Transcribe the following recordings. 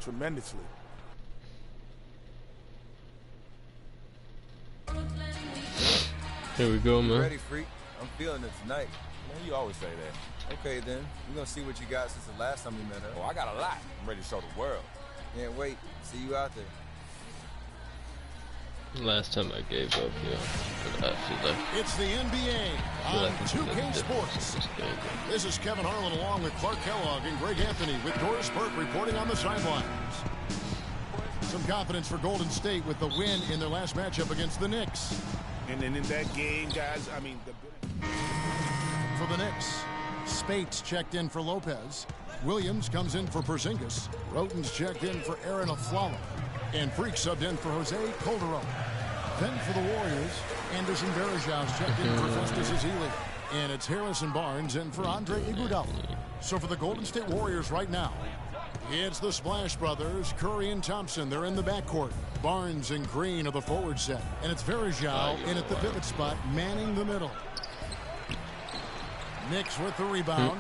tremendously. Here we go, man. Ready, freak? I'm feeling it tonight. Man, you always say that. Okay, then. We're gonna see what you got since the last time we met up. Oh, I got a lot. I'm ready to show the world. Can't wait. See you out there. Last time I gave up, yeah. But I feel like It's the NBA on 2K Sports. This is Kevin Harlan along with Clark Kellogg and Greg Anthony with Doris Burke reporting on the sidelines. Some confidence for Golden State with the win in their last matchup against the Knicks. And then in that game, guys, I mean, For the Knicks, Spates checked in for Lopez. Williams comes in for Porzingis. Roten's checked in for Aaron Aflalo. And Freak subbed in for Jose Calderon. Then for the Warriors, Anderson Varejão's checked in for Festus Ezeli. And it's Harrison Barnes in for Andre Iguodala. So for the Golden State Warriors right now, it's the Splash Brothers, Curry and Thompson. They're in the backcourt. Barnes and Green are the forward set. And it's Varejão in at the pivot spot, manning the middle. Knicks with the rebound.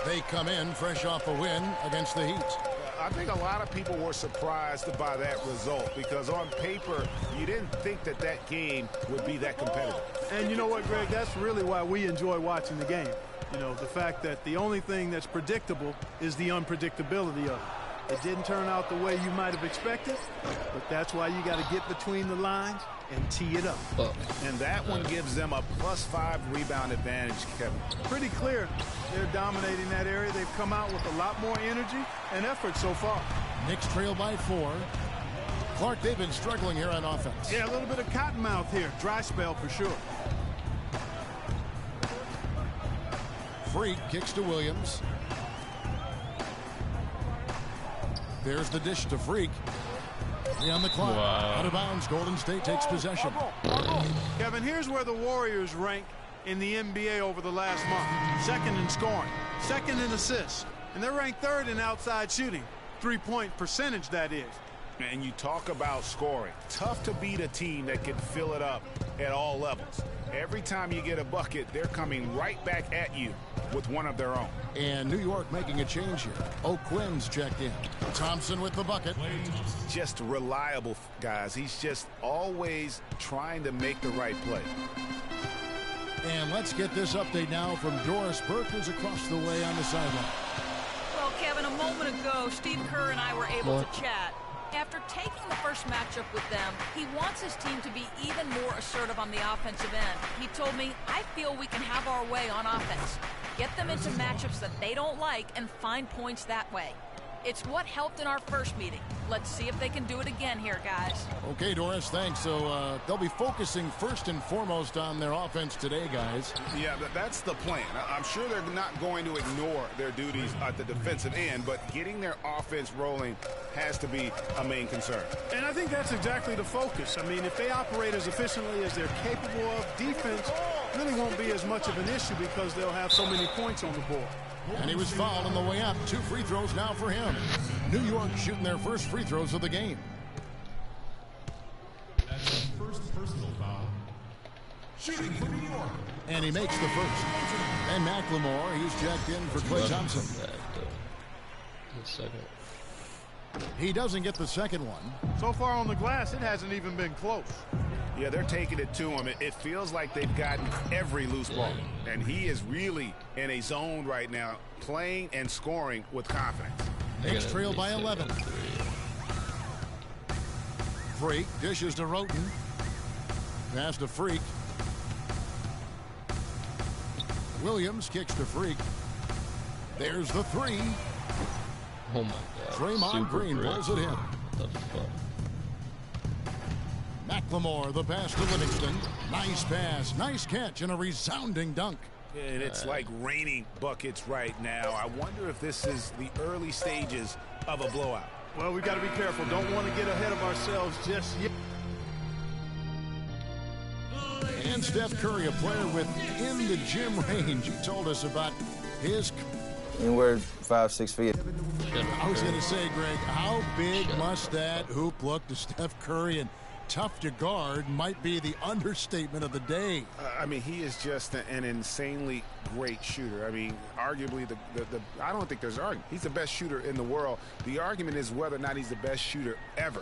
They come in fresh off a win against the Heat. I think a lot of people were surprised by that result because on paper, you didn't think that that game would be that competitive. And you know what, Greg? That's really why we enjoy watching the game. You know, the fact that the only thing that's predictable is the unpredictability of it. It didn't turn out the way you might have expected, but that's why you got to get between the lines and tee it up. And that one gives them a +5 rebound advantage, Kevin. Pretty clear. They're dominating that area. They've come out with a lot more energy and effort so far. Knicks trail by 4. Clark, they've been struggling here on offense. Yeah, a little bit of cottonmouth here. Dry spell for sure. Freak kicks to Williams. There's the dish to Freak. 3 on the clock. Wow. Out of bounds. Golden State takes possession. Kevin, here's where the Warriors rank in the NBA over the last month. Second in scoring, second in assists, and they're ranked third in outside shooting. 3-point percentage, that is. And you talk about scoring. Tough to beat a team that can fill it up at all levels. Every time you get a bucket, they're coming right back at you with one of their own. And New York making a change here. O'Quinn's checked in. Thompson with the bucket. Just reliable, guys. He's just always trying to make the right play. And let's get this update now from Doris Burke, who's across the way on the sideline. Well, Kevin, a moment ago, Steve Kerr and I were able to chat. After taking the first matchup with them, he wants his team to be even more assertive on the offensive end. He told me, I feel we can have our way on offense. Get them into matchups that they don't like and find points that way. It's what helped in our first meeting. Let's see if they can do it again here, guys. Okay, Doris, thanks. So they'll be focusing first and foremost on their offense today, guys. Yeah, that's the plan. I'm sure they're not going to ignore their duties at the defensive end, but getting their offense rolling has to be a main concern. And I think that's exactly the focus. I mean, if they operate as efficiently as they're capable of, defense really won't be as much of an issue because they'll have so many points on the board. And he was fouled on the way up. 2 free throws now for him. New York shooting their first free throws of the game. That's his first personal foul. Shooting for New York. And he makes the first. And McLemore, he's checked in for Klay Thompson. The second. He doesn't get the second one. So far on the glass, it hasn't even been close. Yeah, they're taking it to him. It feels like they've gotten every loose ball. And he is really in a zone right now, playing and scoring with confidence. Knicks trail by 11. Freak dishes to Roten. Pass to Freak. Williams kicks to Freak. There's the 3. Oh my God. Draymond Super Green great. pulls it in. What the fuck? McLemore, the pass to Livingston. Nice pass, nice catch, and a resounding dunk. And it's like raining buckets right now. I wonder if this is the early stages of a blowout. Well, we've got to be careful. Don't want to get ahead of ourselves just yet. And Steph Curry, a player within the gym range. He told us about his... Anywhere 5-6 feet. I was going to say, Greg, how big must that hoop look to Steph Curry? And tough to guard might be the understatement of the day. I mean, he is just an insanely great shooter. I mean, arguably, I don't think there's an argument. He's the best shooter in the world. The argument is whether or not he's the best shooter ever.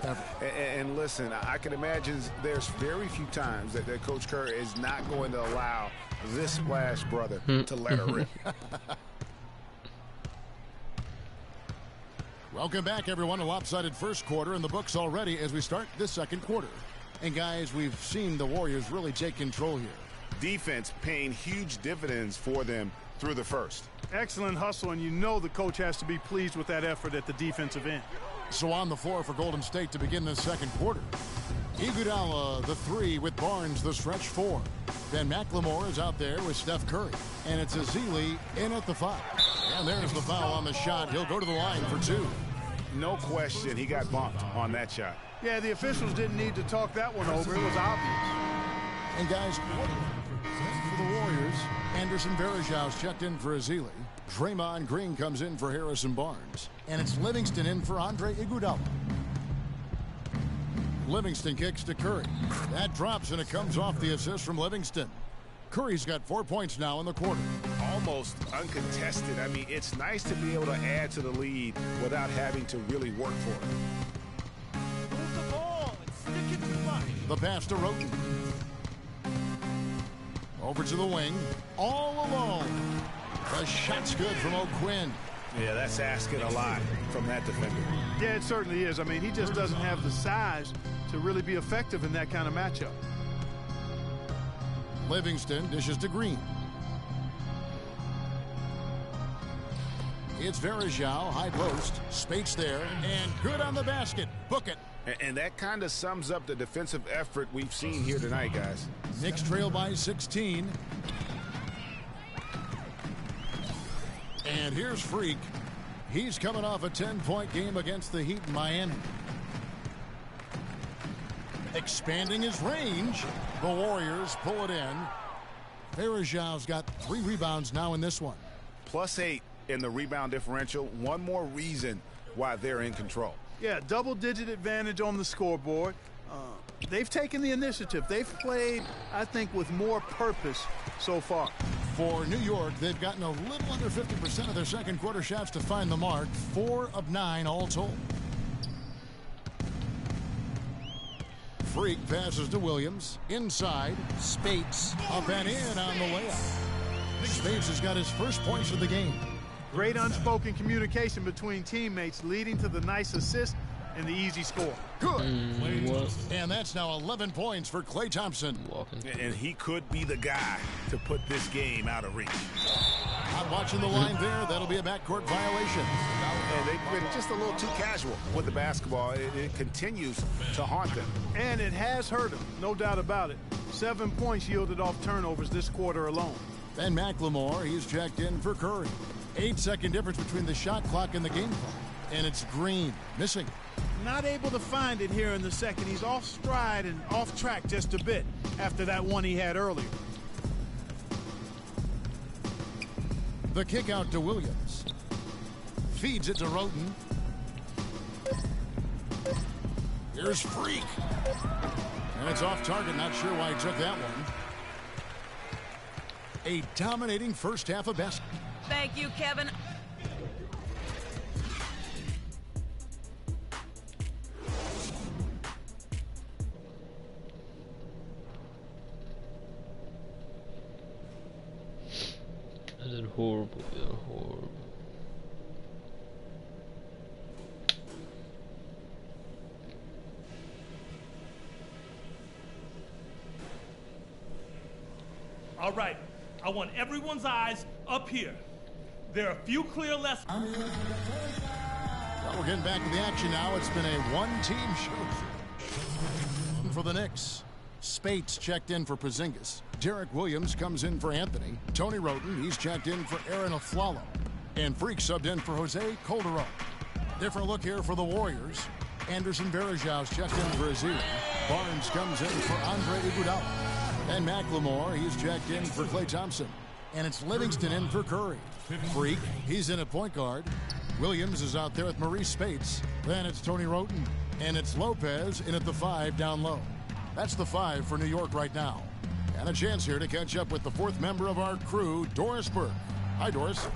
And listen, I can imagine there's very few times that Coach Kerr is not going to allow this splash brother to let her rip. Welcome back, everyone. A lopsided first quarter in the books already as we start this second quarter. And, guys, we've seen the Warriors really take control here. Defense paying huge dividends for them through the first. Excellent hustle, and you know the coach has to be pleased with that effort at the defensive end. So on the floor for Golden State to begin this second quarter. Iguodala, the 3, with Barnes, the stretch 4. Ben McLemore is out there with Steph Curry. And it's Ezeli in at the 5. And there's the foul on the shot. He'll go to the line for 2. No question he got bumped on that shot. Yeah, the officials didn't need to talk that one over. It was obvious. And, guys, for the Warriors, Anderson Varejão's checked in for Ezeli. Draymond Green comes in for Harrison Barnes. And it's Livingston in for Andre Iguodala. Livingston kicks to Curry. That drops, and it comes off the assist from Livingston. Curry's got 4 points now in the quarter. Almost uncontested. I mean, it's nice to be able to add to the lead without having to really work for it. Move the ball and stick it to the body. The pass to Roten. Over to the wing. All alone. The shot's good from O'Quinn. Yeah, that's asking a lot from that defender. Yeah, it certainly is. I mean, he just doesn't have the size to really be effective in that kind of matchup. Livingston dishes to Green. It's Varejão, high post. Spates there, and good on the basket. Book it. And that kind of sums up the defensive effort we've seen here tonight, guys. Knicks trail by 16. And here's Freak. He's coming off a 10-point game against the Heat in Miami. Expanding his range. The Warriors pull it in. Varejão's got 3 rebounds now in this one. +8 in the rebound differential. One more reason why they're in control. Yeah, double-digit advantage on the scoreboard. They've taken the initiative. They've played, I think, with more purpose so far. For New York, they've gotten a little under 50% of their second quarter shots to find the mark. 4 of 9 all told. Freak passes to Williams. Inside. Spates up and in on the layup. Spates has got his first points of the game. Great unspoken communication between teammates leading to the nice assist and the easy score. Good. And that's now 11 points for Klay Thompson. And he could be the guy to put this game out of reach. Not watching the line there. That'll be a backcourt violation. And they've been just a little too casual with the basketball. It continues to haunt them. And it has hurt them, no doubt about it. 7 points yielded off turnovers this quarter alone. Ben McLemore, he's checked in for Curry. 8-second difference between the shot clock and the game clock. And it's Green, missing. Not able to find it here in the second. He's off stride and off track just a bit after that one he had earlier. The kick out to Williams. Feeds it to Roten. Here's Freak. And it's off target. Not sure why he took that one. A dominating first half of basketball. Thank you, Kevin. I did horrible, yeah, horrible. All right, I want everyone's eyes up here. There are a few clear lessons. Well, we're getting back to the action now. It's been a one-team show for the Knicks. Spates checked in for Porzingis. Derek Williams comes in for Anthony. Tony Roten, he's checked in for Aaron Aflalo. And Freak subbed in for Jose Calderon. Different look here for the Warriors. Anderson Varejão's checked in for Ezeli. Barnes comes in for Andre Iguodala. And McLemore, he's checked in for Klay Thompson. And it's Livingston in for Curry. Freak, he's in at point guard. Williams is out there with Maurice Spates. Then it's Tony Roten. And it's Lopez in at the 5 down low. That's the 5 for New York right now. And a chance here to catch up with the 4th member of our crew, Doris Burke. Hi, Doris.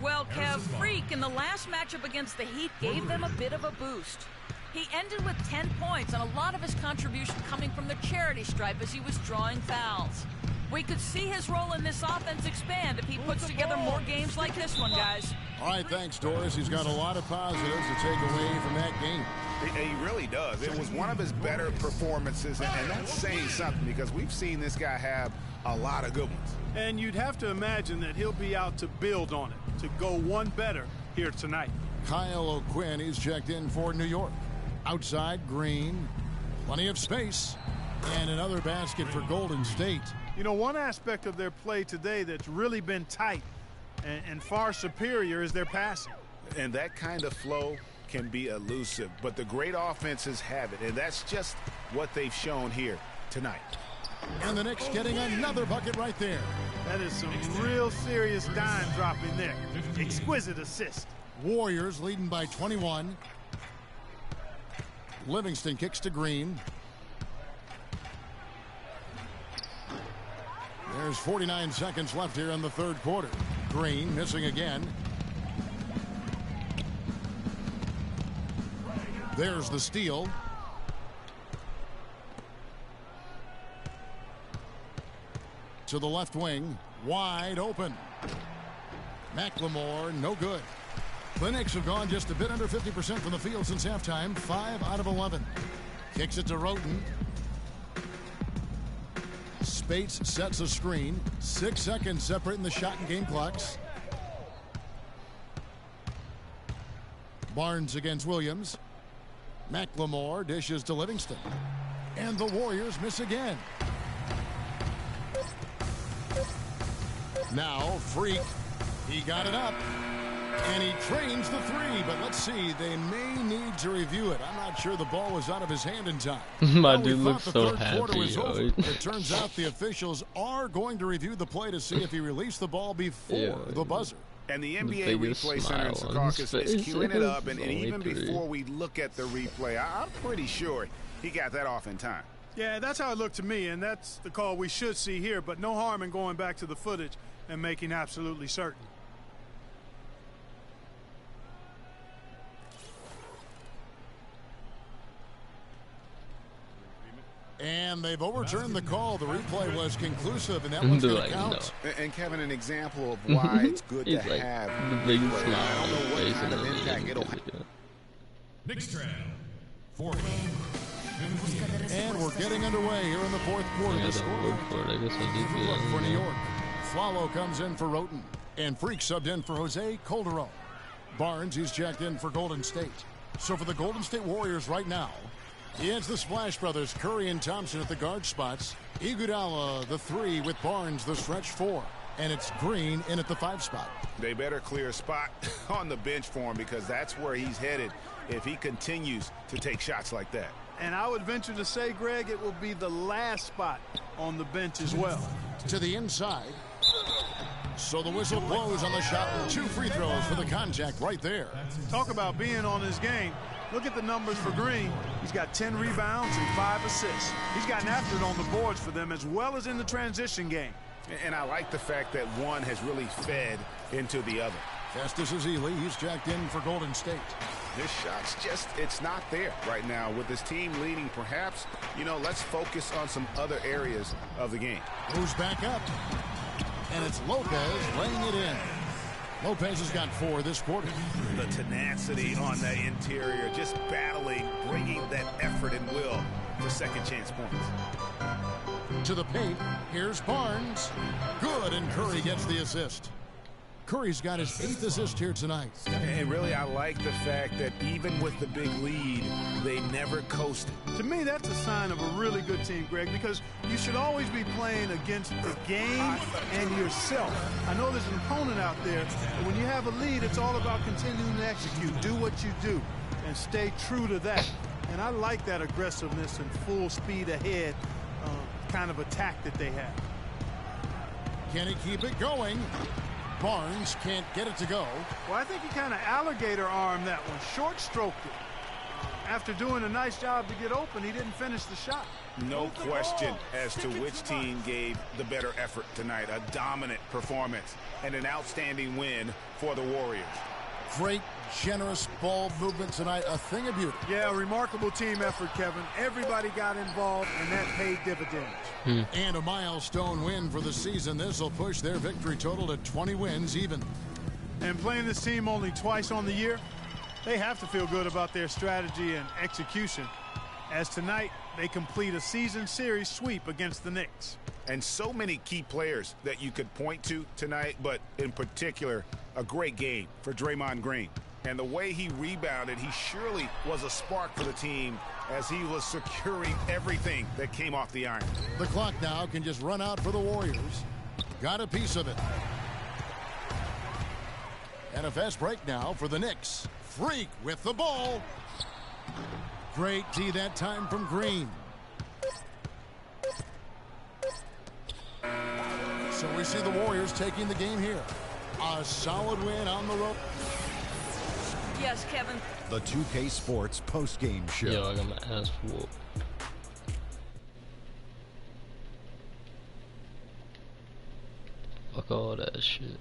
Well, Kev, Freak in the last matchup against the Heat gave them a bit of a boost. He ended with 10 points, and a lot of his contribution coming from the charity stripe as he was drawing fouls. We could see his role in this offense expand if he puts together more games like this one, guys. All right, thanks, Doris. He's got a lot of positives to take away from that game. He really does. It was one of his better performances, and that's saying something because we've seen this guy have a lot of good ones. And you'd have to imagine that he'll be out to build on it, to go one better here tonight. Kyle O'Quinn, he's checked in for New York. Outside, Green, plenty of space, and another basket for Golden State. You know, one aspect of their play today that's really been tight and far superior is their passing. And that kind of flow can be elusive, but the great offenses have it, and that's just what they've shown here tonight. And the Knicks getting another bucket right there. That is some real serious dime dropping there. Exquisite assist. Warriors leading by 21. Livingston kicks to Green. There's 49 seconds left here in the 3rd quarter. Green missing again. There's the steal. To the left wing, wide open. McLemore, no good. The Knicks have gone just a bit under 50% from the field since halftime, 5 out of 11. Kicks it to Roten. Spates sets a screen. 6 seconds separating the shot and game clocks. Barnes against Williams. McLemore dishes to Livingston. And the Warriors miss again. Now, Freak. He got it up. And he trains the 3, but let's see. They may need to review it. I'm not sure the ball was out of his hand in time. My dude looks so happy. It turns out the officials are going to review the play to see if he released the ball before the buzzer. And the NBA Replay Center in Secaucus is queuing it up, and even before we look at the replay, I'm pretty sure he got that off in time. Yeah, that's how it looked to me, and that's the call we should see here, but no harm in going back to the footage and making absolutely certain. And they've overturned the call. The replay was conclusive, and that one's going to count. No. And Kevin, an example of why it's good to like have the biggest replay. smile I don't know what kind of impact it'll have. Knicks trail. 4. And we're getting underway here in the 4th quarter. The score for New York. Flalo comes in for Roten. And Freak subbed in for Jose Calderon. Barnes, he's checked in for Golden State. So for the Golden State Warriors right now, it's the Splash Brothers, Curry and Thompson at the guard spots. Iguodala, the 3, with Barnes, the stretch 4. And it's Green in at the 5 spot. They better clear a spot on the bench for him because that's where he's headed if he continues to take shots like that. And I would venture to say, Greg, it will be the last spot on the bench as well. To the inside. So the whistle blows on the shot, and 2 free throws for the contact right there. Talk about being on his game. Look at the numbers for Green. He's got 10 rebounds and 5 assists. He's gotten after it on the boards for them as well as in the transition game. And I like the fact that one has really fed into the other. Festus Ezeli, he's checked in for Golden State. This shot's just, it's not there right now. With this team leading, perhaps, you know, let's focus on some other areas of the game. Moves back up. And it's Lopez laying it in. Lopez has got 4 this quarter. The tenacity on the interior, just battling, bringing that effort and will for second chance points. To the paint, here's Barnes. Good, and Curry gets the assist. Curry's got his 8th assist here tonight. And really, I like the fact that even with the big lead, they never coasted. To me, that's a sign of a really good team, Greg, because you should always be playing against the game and yourself. I know there's an opponent out there, but when you have a lead, it's all about continuing to execute. Do what you do and stay true to that. And I like that aggressiveness and full speed ahead kind of attack that they have. Can he keep it going? Barnes can't get it to go. Well, I think he kind of alligator armed that one, short stroked it. after doing a nice job to get open, he didn't finish the shot. No question as to which team gave the better effort tonight. A dominant performance and an outstanding win for the Warriors. Great, generous ball movement tonight. A thing of beauty. Yeah, remarkable team effort, Kevin. Everybody got involved, and that paid dividends. And a milestone win for the season. This will push their victory total to 20 wins even. And playing this team only twice on the year, they have to feel good about their strategy and execution, as tonight they complete a season series sweep against the Knicks. And so many key players that you could point to tonight, but in particular, a great game for Draymond Green. And the way he rebounded, he surely was a spark for the team as he was securing everything that came off the iron. The clock now can just run out for the Warriors. Got a piece of it. And a fast break now for the Knicks. Freak with the ball. Great D that time from Green. So we see the Warriors taking the game here. A solid win on the road. Yes, Kevin. The 2K Sports post-game show. Yo, I got my ass whooped. Fuck all that shit.